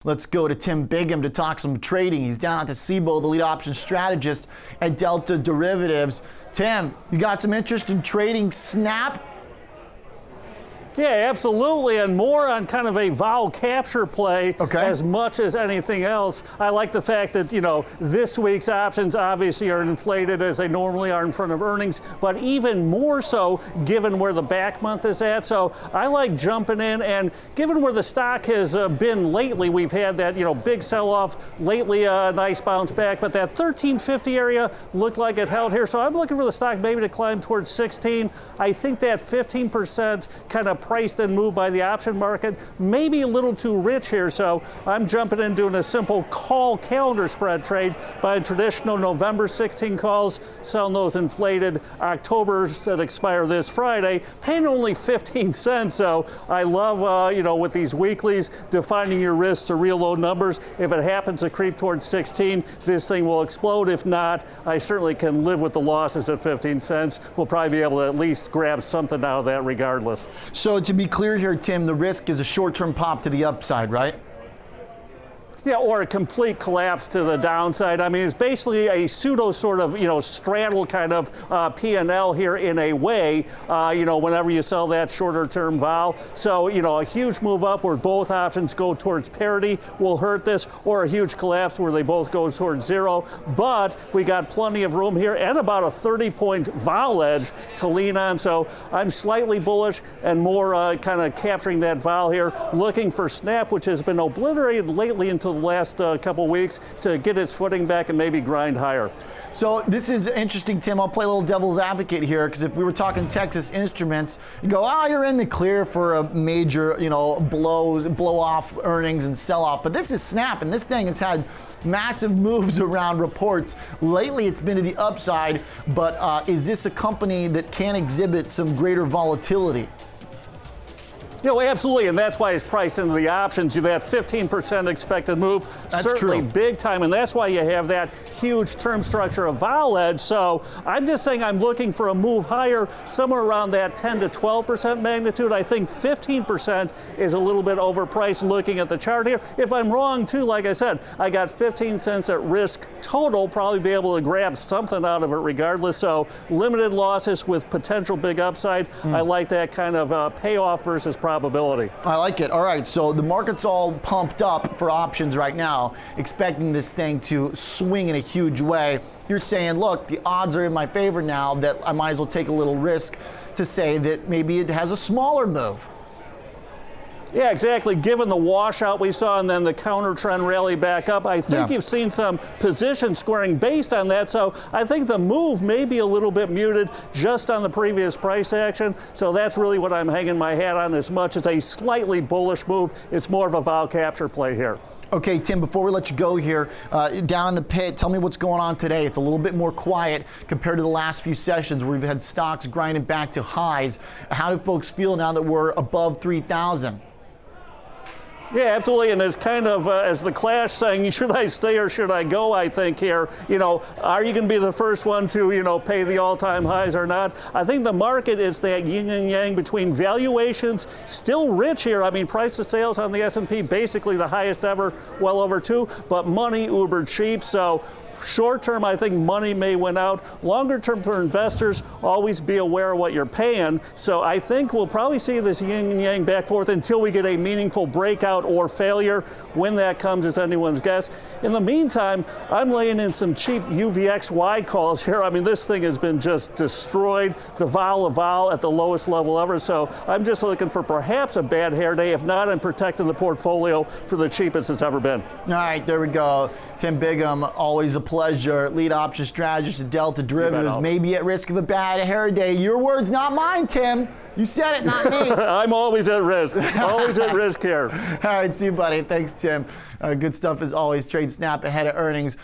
Let's go to Tim Biggam to talk some trading. He's down at the CBOE, the lead option strategist at Delta Derivatives. Tim, you got some interest in trading Snap? Yeah, absolutely, and more on kind of a vol capture play as much as anything else. I like the fact that, this week's options obviously are inflated as they normally are in front of earnings, but even more so given where the back month is at. So I like jumping in, and given where the stock has been lately, we've had that, big sell-off lately, a nice bounce back, but that 1350 area looked like it held here. So I'm looking for the stock maybe to climb towards 16. I think that 15% kind of priced and moved by the option market, maybe a little too rich here, so I'm jumping in doing a simple call calendar spread trade, buying traditional November 16 calls, selling those inflated Octobers that expire this Friday, paying only 15 cents. So I love, with these weeklies, defining your risks to real low numbers. If it happens to creep towards 16, this thing will explode. If not, I certainly can live with the losses at 15 cents. We'll probably be able to at least grab something out of that regardless. So to be clear here, Tim, the risk is a short-term pop to the upside, right? Yeah, or a complete collapse to the downside. I mean, it's basically a pseudo sort of, straddle kind of P&L here in a way, whenever you sell that shorter term vol. So, a huge move up where both options go towards parity will hurt this, or a huge collapse where they both go towards zero. But we got plenty of room here and about a 30-point vol edge to lean on. So I'm slightly bullish and more kind of capturing that vol here, looking for Snap, which has been obliterated lately until the last couple weeks, to get its footing back and maybe grind higher. So this is interesting, Tim. I'll play a little devil's advocate here, because if we were talking Texas Instruments, you go, you're in the clear for a major, blow off earnings and sell off. But this is Snap, and this thing has had massive moves around reports. Lately, it's been to the upside, but is this a company that can exhibit some greater volatility? Absolutely, and that's why it's priced into the options. You've had 15% expected move. That's certainly true. Big time, and that's why you have that huge term structure of vol edge. So I'm just saying I'm looking for a move higher, somewhere around that 10 to 12% magnitude. I think 15% is a little bit overpriced looking at the chart here. If I'm wrong, too, like I said, I got 15 cents at risk total, probably be able to grab something out of it regardless. So limited losses with potential big upside. I like that kind of payoff versus probability. I like it. All right, so the market's all pumped up for options right now, expecting this thing to swing in a huge way. You're saying, look, the odds are in my favor now, that I might as well take a little risk to say that maybe it has a smaller move. Yeah, exactly. Given the washout we saw and then the counter trend rally back up, I think you've seen some position squaring based on that. So I think the move may be a little bit muted just on the previous price action. So that's really what I'm hanging my hat on. As much as a slightly bullish move, it's more of a vol capture play here. Okay, Tim, before we let you go here, down in the pit, tell me what's going on today. It's a little bit more quiet compared to the last few sessions where we've had stocks grinding back to highs. How do folks feel now that we're above 3,000? Yeah, absolutely, and it's kind of as the Clash saying, should I stay or should I go, I think here. Are you going to be the first one to, pay the all-time highs or not? I think the market is that yin and yang between valuations, still rich here. I mean, price to sales on the S&P, basically the highest ever, well over 2, but money uber cheap, so short term, I think money may win out. Longer term for investors, always be aware of what you're paying. So I think we'll probably see this yin and yang back forth until we get a meaningful breakout or failure. When that comes is anyone's guess. In the meantime, I'm laying in some cheap UVXY calls here. I mean, this thing has been just destroyed. The vol at the lowest level ever. So I'm just looking for perhaps a bad hair day. If not, I'm protecting the portfolio for the cheapest it's ever been. All right, there we go. Tim Biggam, always a pleasure. Lead option strategist at Delta Derivatives. Maybe at risk of a bad hair day. Your words, not mine, Tim. You said it, not me. I'm always at risk. Always at risk here. All right, see you, buddy. Thanks, Tim. Good stuff as always. Trade Snap ahead of earnings.